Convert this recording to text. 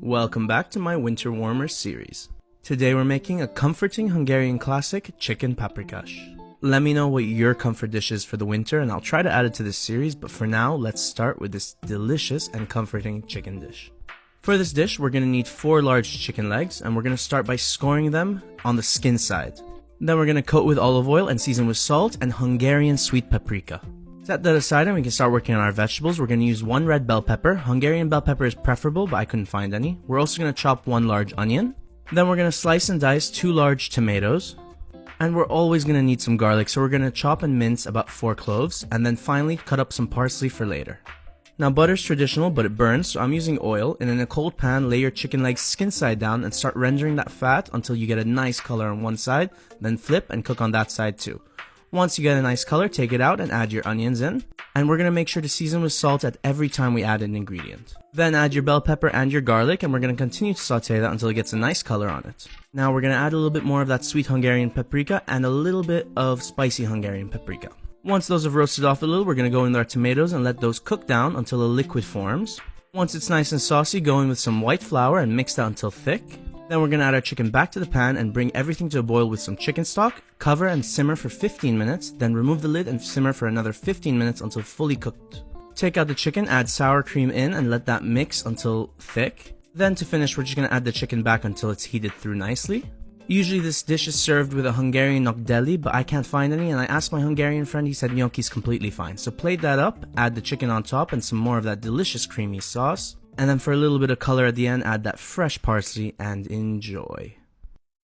Welcome back to my Winter Warmer series. Today we're making a comforting Hungarian classic, chicken paprikash. Let me know what your comfort dish is for the winter and I'll try to add it to this series, but for now, let's start with this delicious and comforting chicken dish. For this dish, we're going to need 4 large chicken legs, and we're going to start by scoring them on the skin side. Then we're going to coat with olive oil and season with salt and Hungarian sweet paprika. Set that aside and we can start working on our vegetables. We're going to use 1 red bell pepper. Hungarian bell pepper is preferable, but I couldn't find any. We're also going to chop 1 large onion. Then we're going to slice and dice 2 large tomatoes. And we're always going to need some garlic, so we're going to chop and mince about 4 cloves. And then finally cut up some parsley for later. Now butter's traditional, but it burns, so I'm using oil. And in a cold pan, lay your chicken legs skin side down and start rendering that fat until you get a nice color on one side. Then flip and cook on that side too. Once you get a nice color, take it out and add your onions in. And we're going to make sure to season with salt at every time we add an ingredient. Then add your bell pepper and your garlic, and we're going to continue to saute that until it gets a nice color on it. Now we're going to add a little bit more of that sweet Hungarian paprika and a little bit of spicy Hungarian paprika. Once those have roasted off a little, we're going to go in with our tomatoes and let those cook down until a liquid forms. Once it's nice and saucy, go in with some white flour and mix that until thick. Then we're going to add our chicken back to the pan and bring everything to a boil with some chicken stock, cover and simmer for 15 minutes, then remove the lid and simmer for another 15 minutes until fully cooked. Take out the chicken, add sour cream in and let that mix until thick. Then to finish, we're just going to add the chicken back until it's heated through nicely. Usually this dish is served with a Hungarian nokdeli, but I can't find any, and I asked my Hungarian friend, he said gnocchi's completely fine. So plate that up, add the chicken on top and some more of that delicious creamy sauce. And then for a little bit of color at the end, add that fresh parsley and enjoy.